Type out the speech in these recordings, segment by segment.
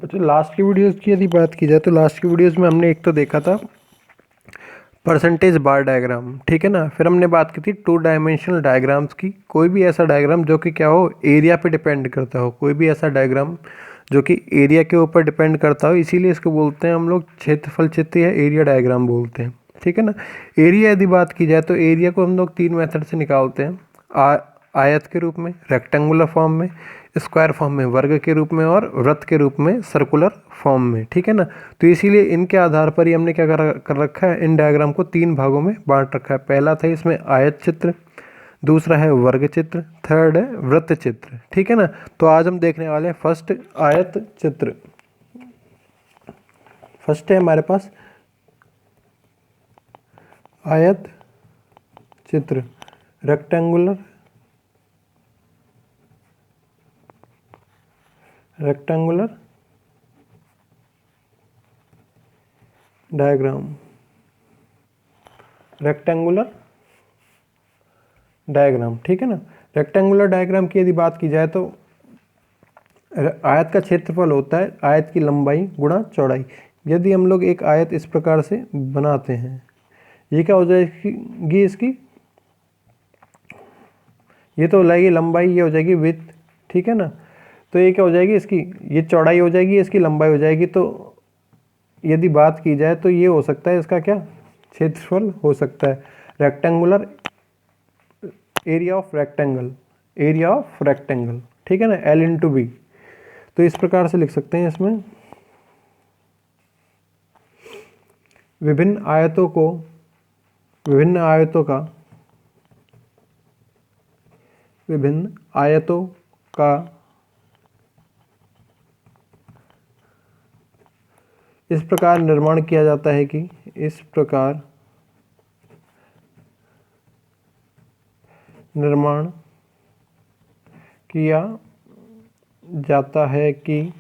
अच्छा, लास्ट की वीडियोस की यदि बात की जाए तो लास्ट की वीडियोस में हमने एक तो देखा था परसेंटेज बार डायग्राम, ठीक है ना। फिर हमने बात की थी टू डायमेंशनल डायग्राम्स की। कोई भी ऐसा डायग्राम जो कि क्या हो, एरिया पे डिपेंड करता हो, कोई भी ऐसा डायग्राम जो कि एरिया के ऊपर डिपेंड करता हो, इसीलिए इसको बोलते हैं हम लोग क्षेत्रफल चित्र या एरिया डायग्राम बोलते हैं, ठीक है ना। एरिया यदि बात की जाए तो एरिया को हम लोग 3 मेथड से निकालते हैं। आयत के रूप में, रेक्टेंगुलर फॉर्म में, स्क्वायर फॉर्म में, वर्ग के रूप में, और वृत्त के रूप में, सर्कुलर फॉर्म में, ठीक है ना। तो इसीलिए इनके आधार पर ही हमने क्या कर रखा है, इन डायग्राम को 3 भागों में बांट रखा है। पहला था इसमें आयत चित्र, दूसरा है वर्ग चित्र, थर्ड है वृत्त चित्र, ठीक है ना। तो आज हम देखने वाले हैं फर्स्ट आयत चित्र। फर्स्ट है हमारे पास आयत चित्र, रेक्टेंगुलर डायग्राम, रेक्टेंगुलर डायग्राम, ठीक है ना। रेक्टेंगुलर डायग्राम की यदि बात की जाए तो आयत का क्षेत्रफल होता है आयत की लंबाई गुणा चौड़ाई। यदि हम लोग एक आयत इस प्रकार से बनाते हैं, ये क्या हो जाएगी इसकी, ये तो हो जाएगी लंबाई, ये हो जाएगी विड्थ, ठीक है ना। तो ये क्या हो जाएगी इसकी, ये चौड़ाई हो जाएगी, इसकी लंबाई हो जाएगी। तो यदि बात की जाए तो ये हो सकता है इसका क्या, क्षेत्रफल हो सकता है। रेक्टेंगुलर एरिया ऑफ रेक्टेंगल, ठीक है ना, L/B। तो इस प्रकार से लिख सकते हैं इसमें विभिन्न आयतों का इस प्रकार निर्माण किया जाता है कि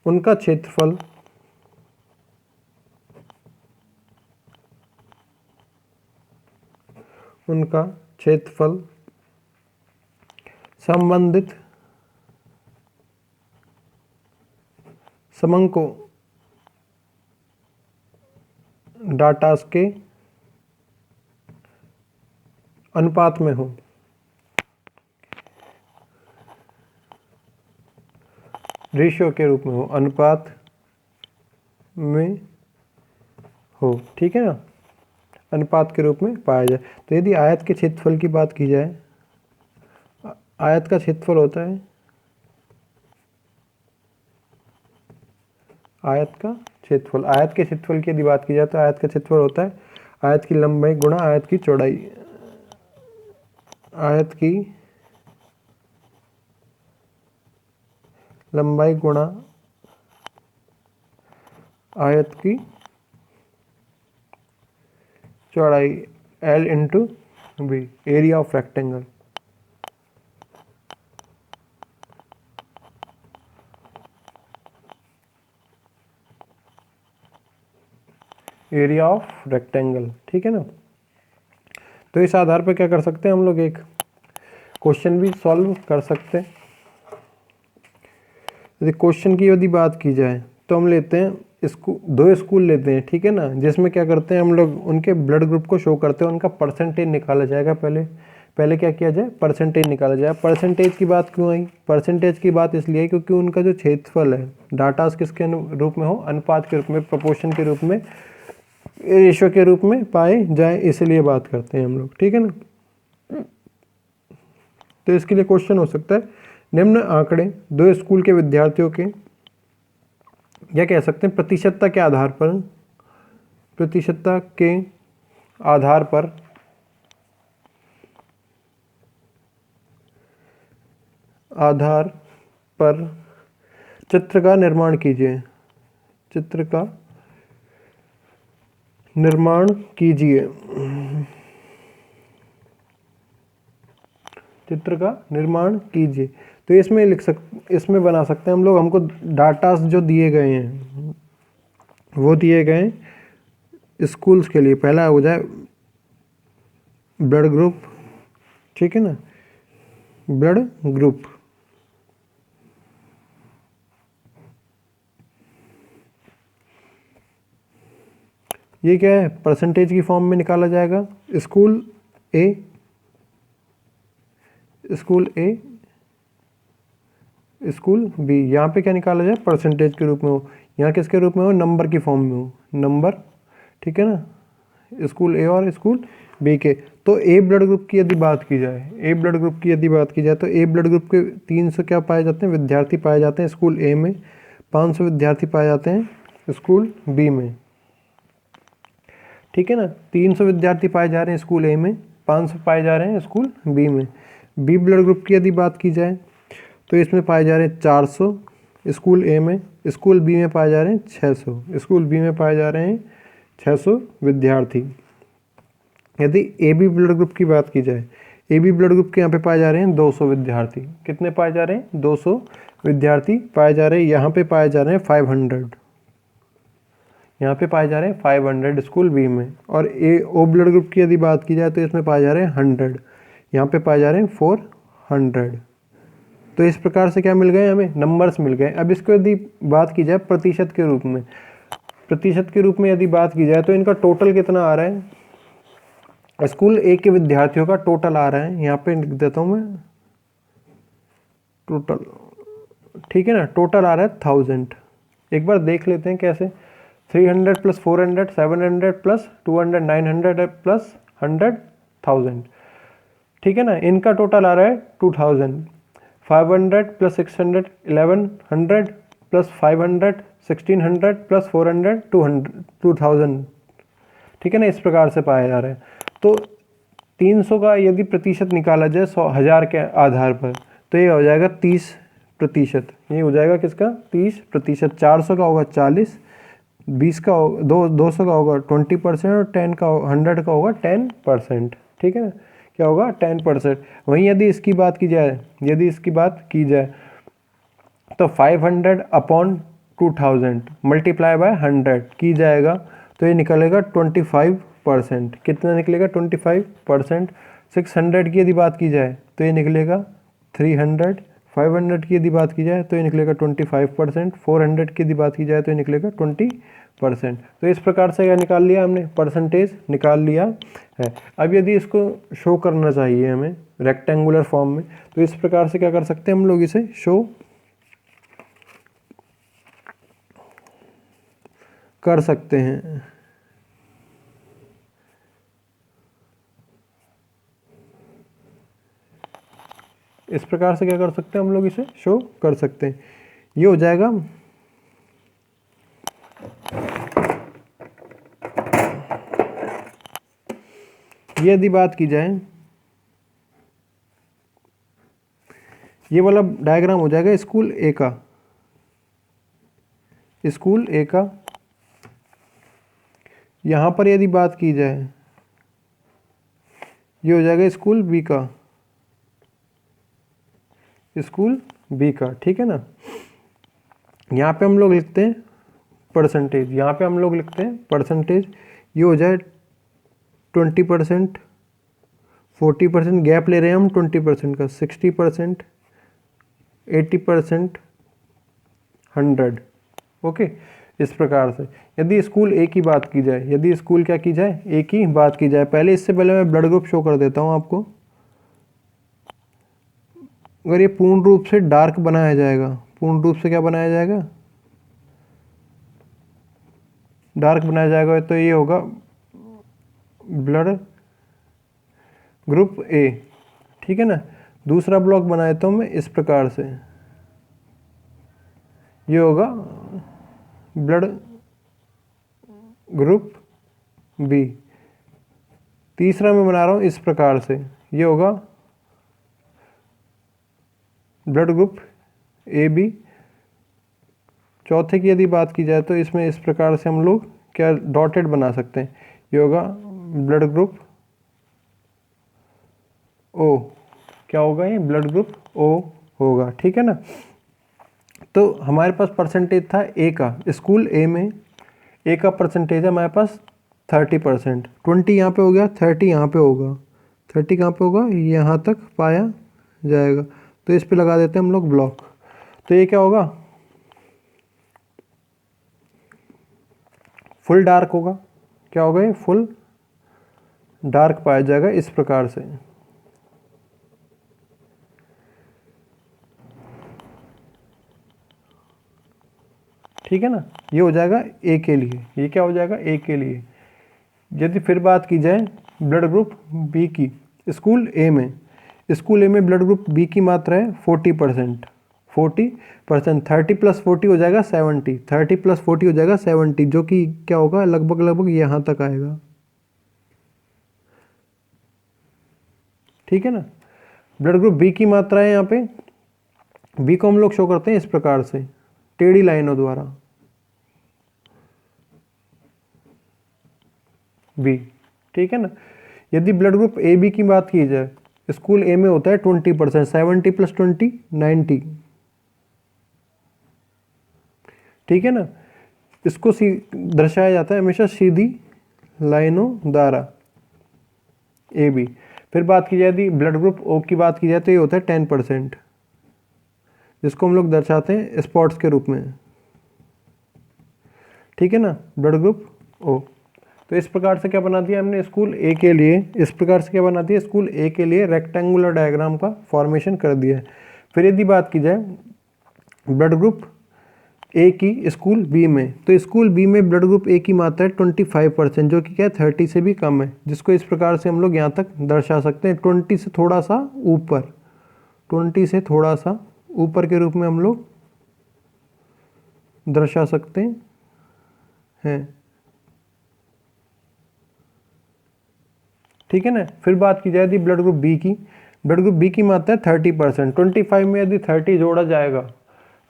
उनका क्षेत्रफल संबंधित समंको डाटास के अनुपात में हो। रेशियो के रूप में हो, अनुपात में हो, ठीक है ना, अनुपात के रूप में पाया जाए। तो यदि आयत के क्षेत्रफल की बात की जाए, आयत का क्षेत्रफल होता है आयत के क्षेत्रफल की यदि बात की जाए तो आयत का क्षेत्रफल होता है आयत की लंबाई गुणा आयत की चौड़ाई, आयत की लंबाई गुणा आयत की चौड़ाई, L/B, area of rectangle. Area of rectangle, ठीक है ना। तो इस आधार पर क्या कर सकते हैं हम लोग, एक क्वेश्चन भी सॉल्व कर सकते हैं। यदि क्वेश्चन की यदि बात की जाए तो हम लेते हैं दो स्कूल लेते हैं, ठीक है ना, जिसमें क्या करते हैं हम लोग उनके ब्लड ग्रुप को शो करते हैं, उनका परसेंटेज निकाला जाएगा। पहले क्या किया जाए, परसेंटेज निकाला जाए। परसेंटेज की बात क्यों आई, परसेंटेज की बात इसलिए क्योंकि उनका जो क्षेत्रफल है डाटास किसके रूप में हो, अनुपात के रूप में, प्रोपोर्शन के रूप में, रेशियो के रूप में पाए जाए, इसलिए बात करते हैं हम लोग, ठीक है ना। तो इसके लिए क्वेश्चन हो सकता है निम्न आंकड़े दो स्कूल के विद्यार्थियों के, या कह सकते हैं प्रतिशतता के आधार पर चित्र का निर्माण कीजिए। चित्र का निर्माण कीजिए। तो इसमें बना सकते हैं हम लोग, हमको डाटास जो दिए गए हैं वो दिए गए स्कूल्स के लिए। पहला हो जाए ब्लड ग्रुप, ठीक है ना, ब्लड ग्रुप। ये क्या है, परसेंटेज की फॉर्म में निकाला जाएगा। स्कूल ए, स्कूल ए, स्कूल बी, यहाँ पे क्या निकाला जाए, परसेंटेज के रूप में हो, यहाँ किसके रूप में हो, नंबर की फॉर्म में हो, नंबर, ठीक है ना, स्कूल ए और स्कूल बी के। तो ए ब्लड ग्रुप की यदि बात की जाए, ए ब्लड ग्रुप की यदि बात की जाए तो ए ब्लड ग्रुप के 300 क्या पाए जाते हैं, विद्यार्थी पाए जाते हैं स्कूल ए में, 500 विद्यार्थी पाए जाते हैं स्कूल बी में, ठीक है ना। 300 विद्यार्थी पाए जा रहे हैं स्कूल ए में, 500 पाए जा रहे हैं स्कूल बी में। बी ब्लड ग्रुप की यदि बात की जाए तो इसमें पाए जा रहे हैं 400 स्कूल ए में, स्कूल बी में पाए जा रहे हैं 600, स्कूल बी में पाए जा रहे हैं 600 विद्यार्थी। यदि ए बी ब्लड ग्रुप की बात की जाए, ए बी ब्लड ग्रुप के यहाँ पे पाए जा रहे हैं 200 विद्यार्थी। कितने पाए जा रहे हैं, 200 विद्यार्थी पाए जा रहे हैं। यहाँ पे पाए जा रहे हैं 500, यहाँ पे पाए जा रहे हैं 500 स्कूल बी में। और ए ओ ब्लड ग्रुप की यदि बात की जाए तो इसमें पाए जा रहे हैं 100, यहाँ पे पाए जा रहे हैं 400। तो इस प्रकार से क्या मिल गए, हमें नंबर्स मिल गए। अब इसको यदि बात की जाए प्रतिशत के रूप में, प्रतिशत के रूप में यदि बात की जाए तो इनका टोटल कितना आ रहा है, स्कूल ए के विद्यार्थियों का टोटल आ रहा है, यहाँ पे लिख देता हूँ मैं टोटल, ठीक है ना, टोटल आ रहा है 1000। एक बार देख लेते हैं कैसे, 300 + 400 700 + 200 900 + 100 1000, ठीक है ना। इनका टोटल आ रहा है 2000। 500 + 600 1100 + 500 1600 + 400 2000, ठीक है ना। इस प्रकार से पाया जा रहा है। तो 300 का यदि प्रतिशत निकाला जाए 100,000 के आधार पर तो ये हो जाएगा 30%। ये हो जाएगा किसका, 30%। 400 का होगा 40, 20 का 200 का होगा 20% और 10 का 100 का होगा 10%, ठीक है ना। क्या होगा, 10%। वहीं यदि इसकी बात की जाए, यदि इसकी बात की जाए तो 500 / 2000 मल्टीप्लाई बाय 100 की जाएगा तो ये निकलेगा 25%। कितना निकलेगा, 25%। 600 की यदि बात की जाए तो ये निकलेगा 300, 500 की यदि बात की जाए तो ये निकलेगा 25%, 400 की यदि बात की जाए तो ये निकलेगा 20%। तो इस प्रकार से क्या निकाल लिया हमने, परसेंटेज निकाल लिया है। अब यदि इसको शो करना चाहिए हमें रेक्टेंगुलर फॉर्म में तो इस प्रकार से क्या कर सकते हैं हम लोग, इसे शो कर सकते हैं। इस प्रकार से क्या कर सकते हैं हम लोग, इसे शो कर सकते हैं। ये हो जाएगा ये यदि बात की जाए, ये वाला डायग्राम हो जाएगा स्कूल ए का, स्कूल ए का। यहाँ पर यदि बात की जाए ये हो जाएगा स्कूल बी का, स्कूल बी का, ठीक है ना। यहाँ पे हम लोग लिखते हैं परसेंटेज, यहाँ पे हम लोग लिखते हैं परसेंटेज। ये हो जाए 20%, 40%, गैप ले रहे हैं हम 20% का, 60%, 80%, 100, ओके। इस प्रकार से यदि स्कूल ए की बात की जाए, यदि स्कूल क्या की जाए, ए की बात की जाए, पहले इससे पहले मैं ब्लड ग्रुप शो कर देता हूँ आपको। अगर ये पूर्ण रूप से डार्क बनाया जाएगा, पूर्ण रूप से क्या बनाया जाएगा, डार्क बनाया जाएगा, तो ये होगा ब्लड ग्रुप ए, ठीक है ना। दूसरा ब्लॉक बनाया तो मैं इस प्रकार से, ये होगा ब्लड ग्रुप बी। तीसरा मैं बना रहा हूँ इस प्रकार से, ये होगा ब्लड ग्रुप ए बी। चौथे की यदि बात की जाए तो इसमें इस प्रकार से हम लोग क्या डॉटेड बना सकते हैं, ये होगा ब्लड ग्रुप ओ। क्या होगा, ये ब्लड ग्रुप ओ होगा, ठीक है ना। तो हमारे पास परसेंटेज था ए का, स्कूल ए में ए का परसेंटेज है हमारे पास 30%। 20 यहाँ पे हो गया, 30 यहाँ पे होगा, 30 कहाँ पे होगा, यहाँ तक पाया जाएगा। तो इस पे लगा देते हैं हम लोग ब्लॉक। तो ये क्या होगा, फुल डार्क होगा। क्या होगा, ये फुल डार्क पाया जाएगा इस प्रकार से। ठीक है ना, ये हो जाएगा ए के लिए। ये क्या हो जाएगा, ए के लिए। यदि फिर बात की जाए ब्लड ग्रुप बी की, स्कूल ए में, स्कूल ए में ब्लड ग्रुप बी की मात्रा है 40%। 40%, 30 + 40 हो जाएगा 70। 30 + 40 हो जाएगा 70, जो कि क्या होगा, लगभग लगभग यहाँ तक आएगा। ठीक है ना। ब्लड ग्रुप बी की मात्रा है यहाँ पे, बी को हम लोग शो करते हैं इस प्रकार से, टेढ़ी लाइनों द्वारा, बी। ठीक है ना। यदि ब्लड ग्रुप ए बी की बात की जाए, स्कूल ए में होता है 20%, 70 + 20 90। ठीक है ना। इसको दर्शाया जाता है हमेशा सीधी लाइनों द्वारा, ए बी। फिर बात की जाए यदि ब्लड ग्रुप ओ की बात की जाए तो ये होता है 10%, जिसको हम लोग दर्शाते हैं स्पॉट्स के रूप में। ठीक है ना, ब्लड ग्रुप ओ। तो इस प्रकार से क्या बना दिया हमने स्कूल ए के लिए, इस प्रकार से क्या बना दिया स्कूल ए के लिए रेक्टेंगुलर डायग्राम का फॉर्मेशन कर दिया है। फिर यदि बात की जाए ब्लड ग्रुप ए की स्कूल बी में, तो स्कूल बी में ब्लड ग्रुप ए की मात्रा है 25%, जो कि क्या है 30 से भी कम है, जिसको इस प्रकार से हम लोग यहाँ तक दर्शा सकते हैं, 20 से थोड़ा सा ऊपर, 20 से थोड़ा सा ऊपर के रूप में हम लोग दर्शा सकते हैं। ठीक है ना। फिर बात की जाए यदि ब्लड ग्रुप बी की, ब्लड ग्रुप बी की मात्रा है 30%। 25 में यदि 30 जोड़ा जाएगा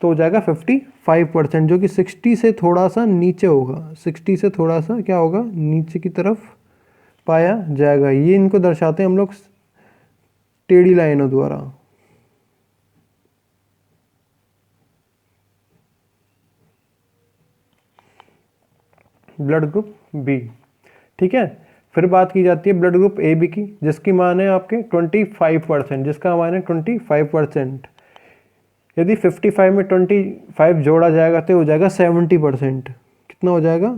तो हो जाएगा 55%, जो कि 60 से थोड़ा सा नीचे होगा, 60 से थोड़ा सा क्या होगा, नीचे की तरफ पाया जाएगा। ये इनको दर्शाते हैं हम लोग टेढ़ी लाइनों द्वारा। Blood group B. ठीक है। फिर बात की जाती है ब्लड ग्रुप ए बी की, जिसकी मान है आपके 25%, जिसका मान है 25%। यदि 55 में 25 जोड़ा जाएगा तो हो जाएगा 70%। कितना हो जाएगा,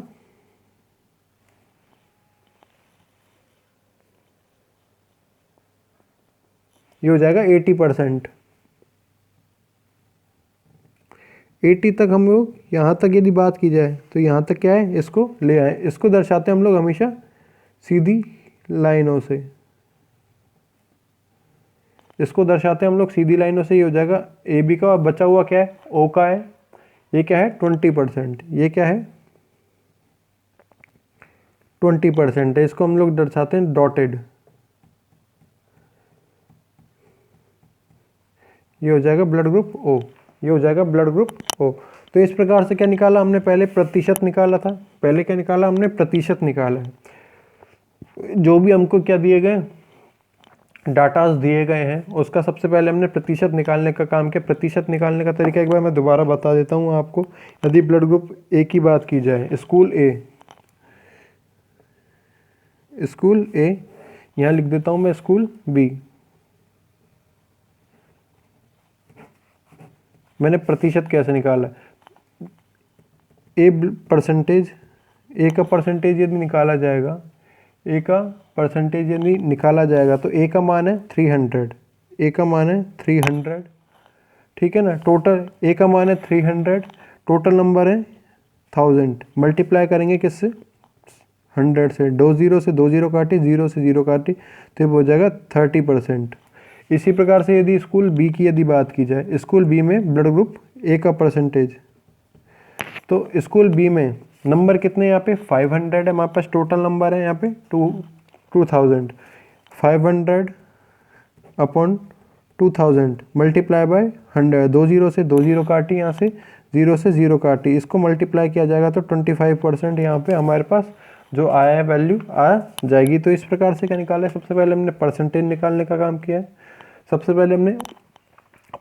ये हो जाएगा 80%। 80 तक हम लोग, यहाँ तक यदि बात की जाए तो यहाँ तक क्या है, इसको ले आए। इसको दर्शाते हैं हम लोग हमेशा सीधी लाइनों से, इसको दर्शाते हैं हम लोग सीधी लाइनों से। ये हो जाएगा ए बी का, बचा हुआ क्या है, ओ का है। ये क्या है 20%, ये क्या है 20% है, इसको हम लोग दर्शाते हैं डॉटेड। ये हो जाएगा ब्लड ग्रुप ओ, ये हो जाएगा ब्लड ग्रुप ओ। तो इस प्रकार से क्या निकाला हमने, पहले प्रतिशत निकाला था, पहले क्या निकाला हमने, प्रतिशत निकाला है। जो भी हमको क्या दिए गए, डाटाज दिए गए हैं, उसका सबसे पहले हमने प्रतिशत निकालने का काम किया। प्रतिशत निकालने का तरीका एक बार मैं दोबारा बता देता हूँ आपको। यदि ब्लड ग्रुप ए की बात की जाए, स्कूल ए, स्कूल ए, यहाँ लिख देता हूँ मैं स्कूल बी। मैंने प्रतिशत कैसे निकाला, ए परसेंटेज, ए का परसेंटेज यदि निकाला जाएगा, ए का परसेंटेज यदि निकाला जाएगा तो ए का मान है 300, ए का मान है 300। ठीक है ना। टोटल ए का मान है 300, टोटल नंबर है 1000। मल्टीप्लाई करेंगे किससे, 100 से, 2 0 से 2 0 काटी, 0 से 0 काटी, तो ये हो जाएगा 30%। इसी प्रकार से यदि स्कूल बी की यदि बात की जाए, स्कूल बी में ब्लड ग्रुप ए का परसेंटेज, तो स्कूल बी में नंबर कितने, यहाँ पे 500 है हमारे पास, टोटल नंबर है यहाँ पे 2000। 500 अपॉन 2000 मल्टीप्लाई बाय 100, 2 0 से 2 0 काटी, यहाँ से 0 से 0 काटी, इसको मल्टीप्लाई किया जाएगा तो 25% यहाँ पे हमारे पास जो आया है वैल्यू आ जाएगी। तो इस प्रकार से क्या निकाला है, सबसे पहले हमने परसेंटेज निकालने का काम किया है। सबसे पहले हमने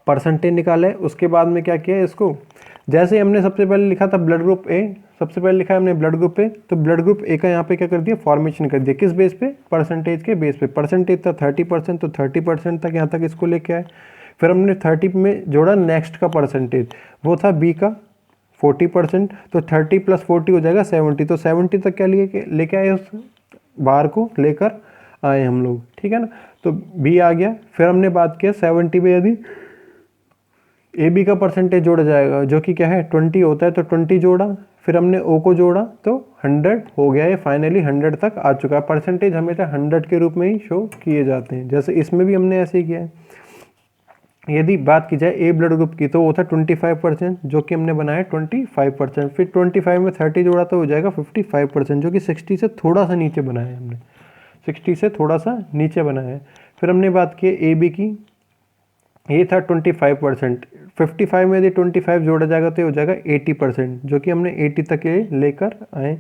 परसेंटेज निकाला है, उसके बाद में क्या किया है, इसको जैसे हमने सबसे पहले लिखा था ब्लड ग्रुप ए, सबसे पहले लिखा है हमने ब्लड ग्रुप ए, तो ब्लड ग्रुप ए का यहाँ पे क्या कर दिया, फॉर्मेशन कर दिया। किस बेस पे, परसेंटेज के बेस पे। परसेंटेज था 30%, तो 30% तक यहाँ तक इसको लेके आए। फिर हमने 30 में जोड़ा नेक्स्ट का परसेंटेज, वो था बी का 40%, तो 30 + 40 हो जाएगा 70, तो 70 तक क्या लेके आए, उस बार को लेकर आए हम लोग, ठीक है ना। तो बी आ गया। फिर हमने बात किया 70 में यदि ए बी का परसेंटेज जोड़ा जाएगा, जो कि क्या है 20 होता है, तो 20 जोड़ा। फिर हमने ओ को जोड़ा तो 100 हो गया, ये फाइनली 100 तक आ चुका है। परसेंटेज हमेशा 100 के रूप में ही शो किए जाते हैं, जैसे इसमें भी हमने ऐसे ही किया है। यदि बात की जाए ए ब्लड ग्रुप की, तो वो था 25%, जो कि हमने बनाया 25%। फिर 25 में 30 जोड़ा तो हो जाएगा 55%, जो कि 60 से थोड़ा सा नीचे बनाया है हमने, 60 से थोड़ा सा नीचे बनाया है। फिर हमने बात की ए बी की, ये था 25%। 55 में यदि 25 जोड़ा जाएगा तो ये हो जाएगा 80%, जो कि हमने 80 तक ये लेकर आए।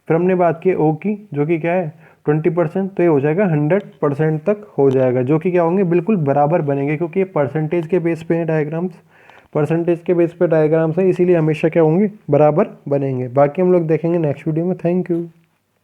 फिर हमने बात की ओ की, जो कि क्या है 20%, तो ये हो जाएगा 100% तक हो जाएगा, जो कि क्या होंगे, बिल्कुल बराबर बनेंगे, क्योंकि ये परसेंटेज के बेस पे डायग्राम्स, परसेंटेज के बेस पे डायग्राम्स है, इसीलिए हमेशा क्या होंगे, बराबर बनेंगे। बाकी हम लोग देखेंगे नेक्स्ट वीडियो में। Thank you.